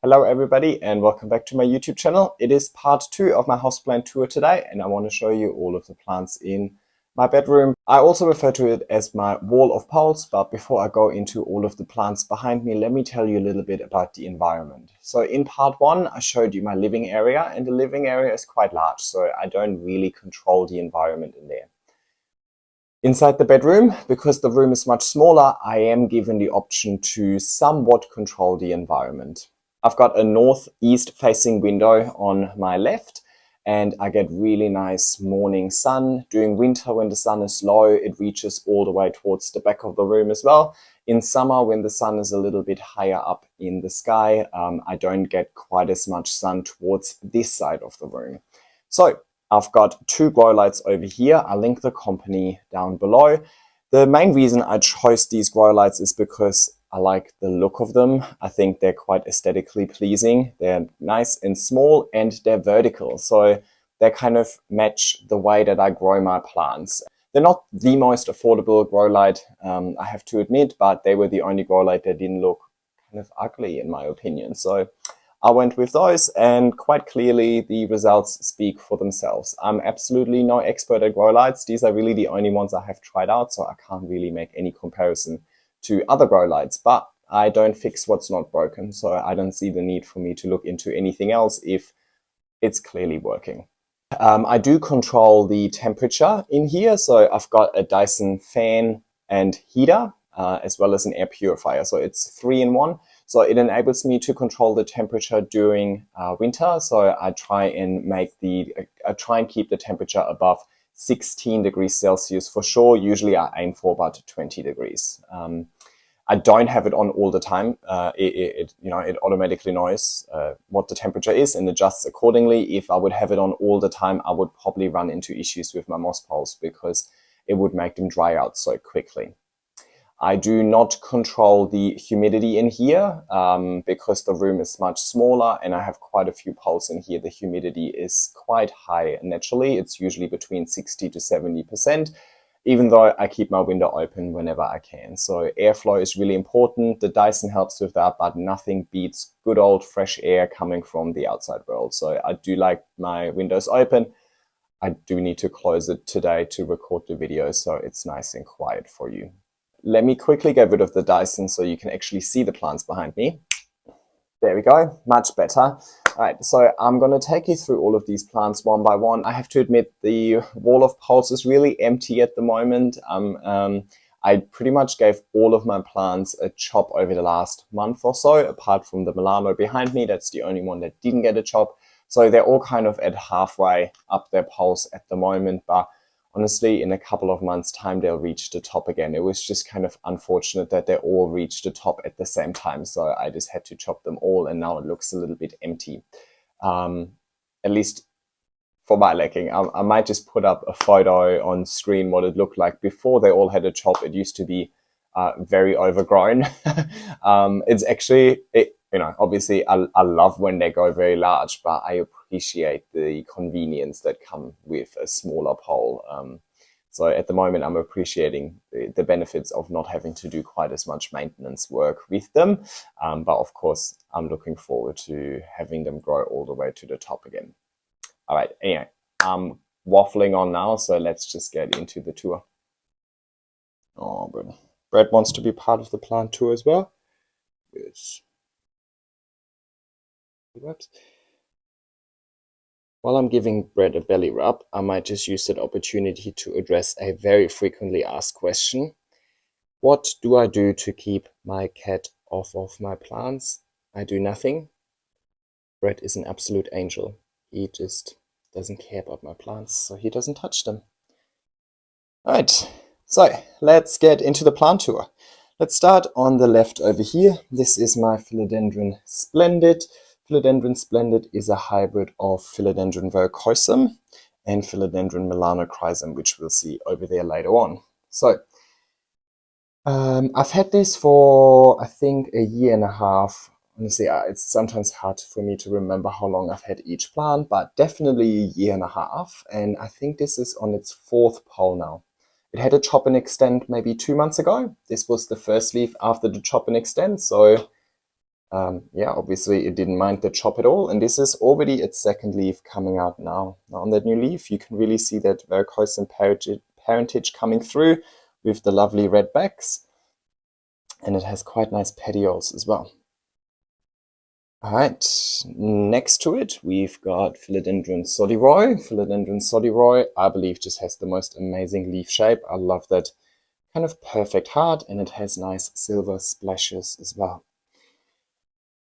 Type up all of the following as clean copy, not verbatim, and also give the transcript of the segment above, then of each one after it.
Hello everybody and welcome back to my YouTube channel. It is part 2 of my houseplant tour today and I want to show you all of the plants in my bedroom. I also refer to it as my wall of poles, but before I go into all of the plants behind me, let me tell you a little bit about the environment. So in part 1 I showed you my living area, and the living area is quite large, so I don't really control the environment in there. Inside the bedroom, because the room is much smaller, I am given the option to somewhat control the environment. I've got a northeast facing window on my left, and I get really nice morning sun. During winter, when the sun is low, it reaches all the way towards the back of the room as well. In summer, when the sun is a little bit higher up in the sky, I don't get quite as much sun towards this side of the room. So I've got 2 grow lights over here. I'll link the company down below. The main reason I chose these grow lights is because I like the look of them. I think they're quite aesthetically pleasing. They're nice and small and they're vertical. So they kind of match the way that I grow my plants. They're not the most affordable grow light, I have to admit, but they were the only grow light that didn't look kind of ugly in my opinion. So I went with those, and quite clearly the results speak for themselves. I'm absolutely no expert at grow lights. These are really the only ones I have tried out, so I can't really make any comparison to other grow lights, but I don't fix what's not broken, so I don't see the need for me to look into anything else if it's clearly working. I do control the temperature in here, so I've got a Dyson fan and heater, as well as an air purifier, so it's 3 in 1. So it enables me to control the temperature during winter. So I try and keep the temperature above 16 degrees Celsius for sure. Usually I aim for about 20 degrees. I don't have it on all the time. It automatically knows what the temperature is and adjusts accordingly. If I would have it on all the time, I would probably run into issues with my moss poles because it would make them dry out so quickly. I do not control the humidity in here because the room is much smaller and I have quite a few poles in here. The humidity is quite high naturally. It's usually between 60 to 70%, even though I keep my window open whenever I can. So airflow is really important. The Dyson helps with that, but nothing beats good old fresh air coming from the outside world. So I do like my windows open. I do need to close it today to record the video, so it's nice and quiet for you. Let me quickly get rid of the Dyson so you can actually see the plants behind me. There we go, much better. All right, so I'm going to take you through all of these plants one by one. I have to admit the wall of poles is really empty at the moment. I pretty much gave all of my plants a chop over the last month or so, apart from the Milano behind me. That's the only one that didn't get a chop. So they're all kind of at halfway up their poles at the moment, but honestly, in a couple of months' time, they'll reach the top again. It was just kind of unfortunate that they all reached the top at the same time. So I just had to chop them all, and now it looks a little bit empty. At least for my liking. I might just put up a photo on screen what it looked like before they all had a chop. It used to be very overgrown. It's actually, obviously I love when they go very large, but I appreciate the convenience that come with a smaller pole. So at the moment, I'm appreciating the benefits of not having to do quite as much maintenance work with them. But of course, I'm looking forward to having them grow all the way to the top again. All right, anyway, I'm waffling on now, so let's just get into the tour. Oh, but Brett wants to be part of the plant tour as well. Yes. Whoops. While I'm giving Brett a belly rub, I might just use that opportunity to address a very frequently asked question. What do I do to keep my cat off of my plants? I do nothing. Brett is an absolute angel. He just doesn't care about my plants, so he doesn't touch them. All right, so let's get into the plant tour. Let's start on the left over here. This is my Philodendron Splendid. Philodendron Splendid is a hybrid of Philodendron Glorious and Philodendron Milanochryson, which we'll see over there later on. So I've had this for, I think, a year and a half. Honestly, it's sometimes hard for me to remember how long I've had each plant, but definitely a year and a half. And I think this is on its 4th pole now. It had a chop and extend maybe 2 months ago. This was the first leaf after the chop and extend, so Yeah, obviously it didn't mind the chop at all, and this is already its second leaf coming out now. Now on that new leaf, you can really see that verrucosum parentage coming through with the lovely red backs, and it has quite nice petioles as well. All right, next to it, we've got Philodendron Sodiroy. Philodendron Sodiroy, I believe, just has the most amazing leaf shape. I love that kind of perfect heart, and it has nice silver splashes as well.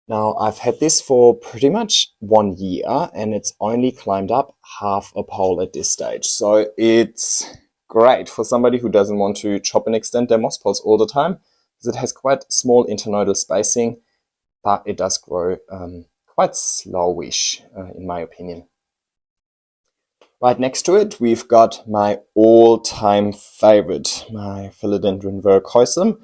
Now, I've had this for pretty much 1 year, and it's only climbed up half a pole at this stage. So it's great for somebody who doesn't want to chop and extend their moss poles all the time, because it has quite small internodal spacing, but it does grow quite slowish, in my opinion. Right next to it, we've got my all-time favorite, my Philodendron verrucosum.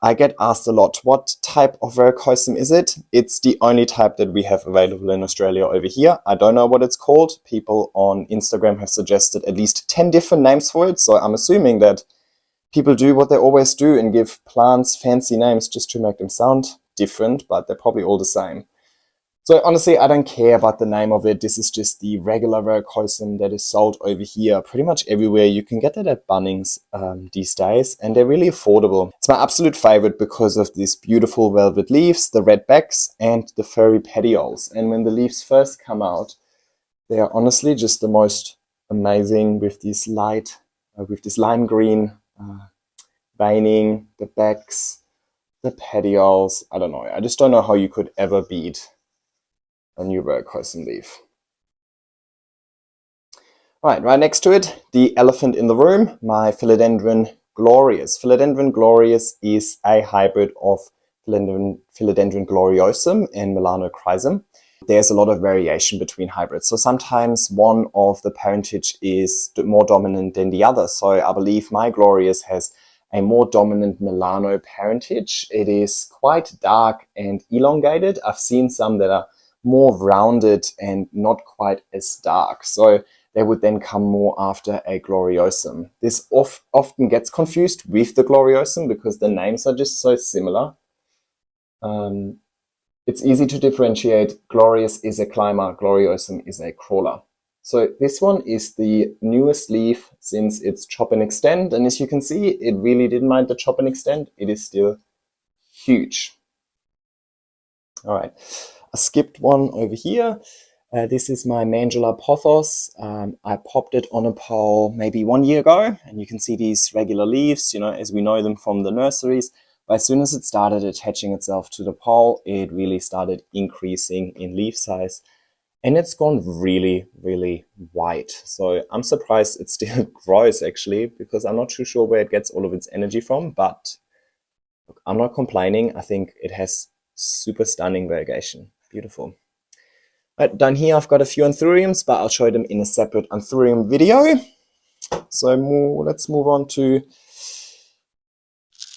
I get asked a lot, what type of verrucosum is it? It's the only type that we have available in Australia over here. I don't know what it's called. People on Instagram have suggested at least 10 different names for it, so I'm assuming that people do what they always do and give plants fancy names just to make them sound different, but they're probably all the same. So honestly, I don't care about the name of it. This is just the regular verrucosum that is sold over here pretty much everywhere. You can get it at Bunnings these days, and they're really affordable. It's my absolute favorite because of these beautiful velvet leaves, the red backs, and the furry petioles. And when the leaves first come out, they are honestly just the most amazing with these with this lime green veining, the backs, the petioles. I don't know. I just don't know how you could ever beat a new verrucosum leaf. Right next to it, the elephant in the room, my Philodendron Glorious. Philodendron Glorious is a hybrid of Philodendron Gloriosum and Milanochryson. There's a lot of variation between hybrids. So sometimes one of the parentage is more dominant than the other. So I believe my Glorious has a more dominant Milano parentage. It is quite dark and elongated. I've seen some that are more rounded and not quite as dark. So they would then come more after a Gloriosum. This often gets confused with the Gloriosum because the names are just so similar. It's easy to differentiate. Glorious is a climber, Gloriosum is a crawler. So this one is the newest leaf since its chop and extend. And as you can see, it really didn't mind the chop and extend. It is still huge. All right. I skipped one over here. This is my mangela pothos. I popped it on a pole maybe 1 year ago, and you can see these regular leaves, as we know them from the nurseries. But as soon as it started attaching itself to the pole, it really started increasing in leaf size, and it's gone really, really white. So I'm surprised it still grows actually, because I'm not too sure where it gets all of its energy from, but look, I'm not complaining. I think it has super stunning variegation. Beautiful. Right, down here I've got a few anthuriums, but I'll show them in a separate anthurium video. So let's move on to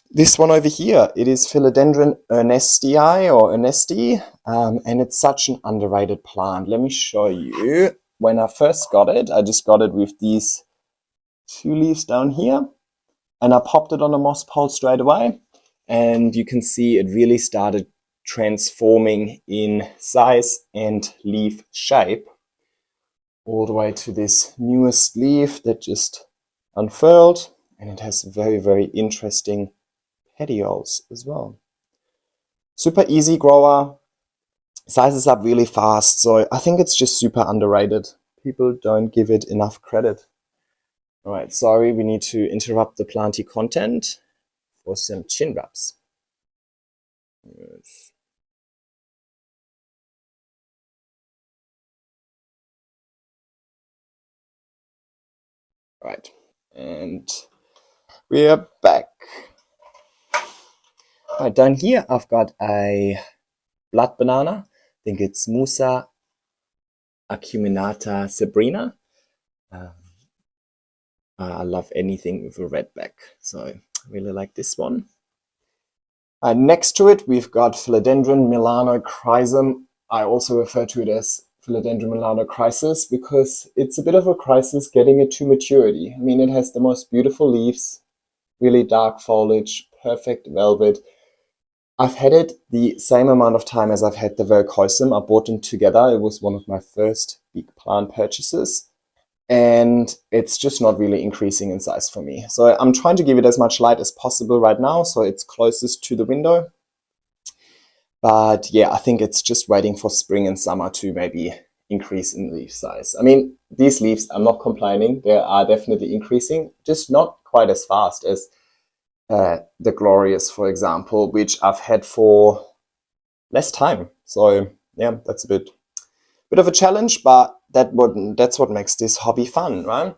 this one over here. It is Philodendron Ernestii or Ernesti, and it's such an underrated plant. Let me show you. When I first got it, I just got it with these 2 leaves down here, and I popped it on a moss pole straight away, and you can see it really started transforming in size and leaf shape all the way to this newest leaf that just unfurled, and it has very, very interesting petioles as well. Super easy grower, sizes up really fast, so I think it's just super underrated. People don't give it enough credit. All right, sorry, we need to interrupt the planty content for some chin wraps. Yes. Right, and we are back. Right, down here I've got a blood banana. I think it's Musa acuminata sabrina. I love anything with a red back, so I really like this one. Next to it, we've got Philodendron Milanochryson. I also refer to it as Philodendron Milanochrysis because it's a bit of a crisis getting it to maturity. I mean, it has the most beautiful leaves, really dark foliage, perfect velvet, I've had it the same amount of time as I've had the Verrucosum. I bought them together. It was one of my first big plant purchases. And it's just not really increasing in size for me. So I'm trying to give it as much light as possible right now, so it's closest to the window. But yeah, I think it's just waiting for spring and summer to maybe increase in leaf size. I mean, these leaves, I'm not complaining. They are definitely increasing, just not quite as fast as the Glorious, for example, which I've had for less time. So yeah, that's a bit of a challenge, but that's what makes this hobby fun, right?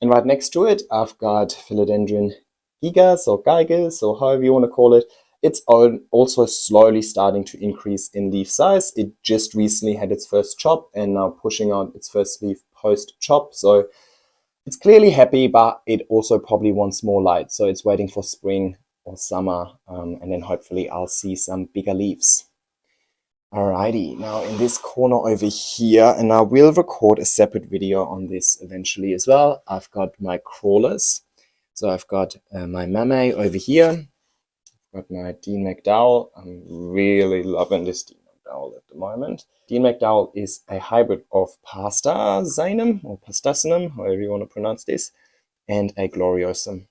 And right next to it, I've got Philodendron gigas or gigas, or however you want to call it. It's also slowly starting to increase in leaf size. It just recently had its first chop and now pushing out its first leaf post chop. So it's clearly happy, but it also probably wants more light. So it's waiting for spring or summer, and then hopefully I'll see some bigger leaves. Alrighty, now in this corner over here, and I will record a separate video on this eventually as well, I've got my crawlers. So I've got my Mame over here, I've got my Dean McDowell. I'm really loving this Dean McDowell at the moment. Dean McDowell is a hybrid of Pastazinum, or Pastacinum, however you want to pronounce this, and a Gloriosum.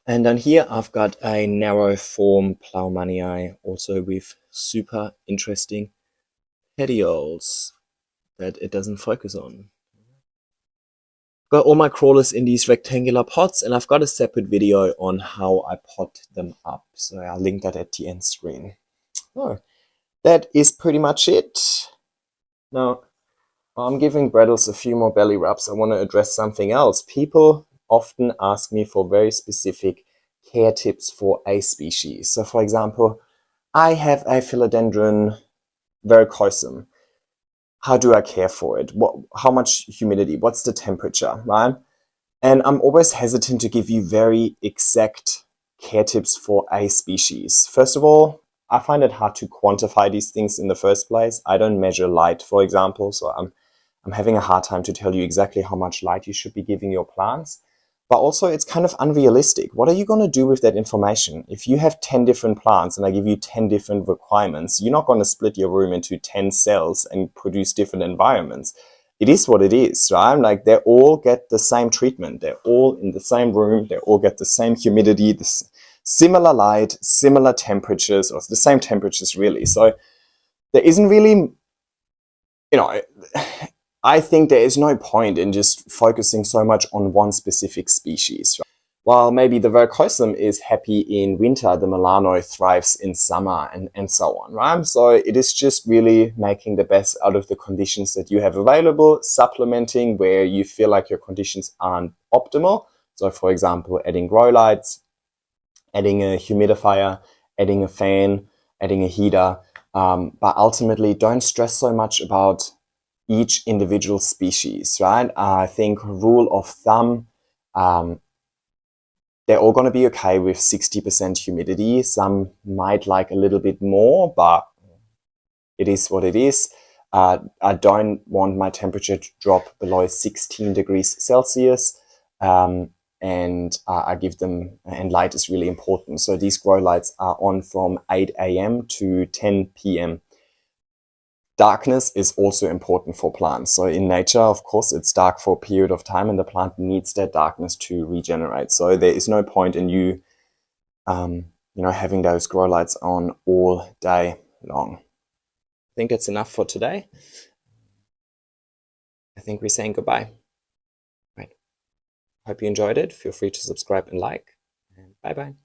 And down here I've got a narrow form Plaumannii, also with super interesting petioles that it doesn't focus on. Got all my crawlers in these rectangular pots, and I've got a separate video on how I pot them up. So I'll link that at the end screen. Oh, that is pretty much it. Now, I'm giving Brettles a few more belly rubs. I want to address something else. People often ask me for very specific care tips for a species. So for example, I have a Philodendron Verrucosum. How do I care for it? How much humidity? What's the temperature, right? And I'm always hesitant to give you very exact care tips for a species. First of all, I find it hard to quantify these things in the first place. I don't measure light, for example, so I'm having a hard time to tell you exactly how much light you should be giving your plants. But also, it's kind of unrealistic. What are you going to do with that information? If you have 10 different plants and I give you 10 different requirements, you're not going to split your room into 10 cells and produce different environments. It is what it is, right? Like, they all get the same treatment. They're all in the same room. They all get the same humidity, similar light, similar temperatures, or the same temperatures, really. So there isn't really, I think there is no point in just focusing so much on one specific species. Right? While maybe the Verrucosum is happy in winter, the Milano thrives in summer, and so on, right? So it is just really making the best out of the conditions that you have available, supplementing where you feel like your conditions aren't optimal. So for example, adding grow lights, adding a humidifier, adding a fan, adding a heater, but ultimately don't stress so much about each individual species, right? I think rule of thumb, they're all going to be okay with 60% humidity. Some might like a little bit more, but it is what it is. I don't want my temperature to drop below 16 degrees Celsius. And I give them, and light is really important. So these grow lights are on from 8 a.m. to 10 p.m. Darkness is also important for plants. So in nature, of course, it's dark for a period of time and the plant needs that darkness to regenerate. So there is no point in you, having those grow lights on all day long. I think that's enough for today. I think we're saying goodbye. Right. Hope you enjoyed it. Feel free to subscribe and like. And bye-bye.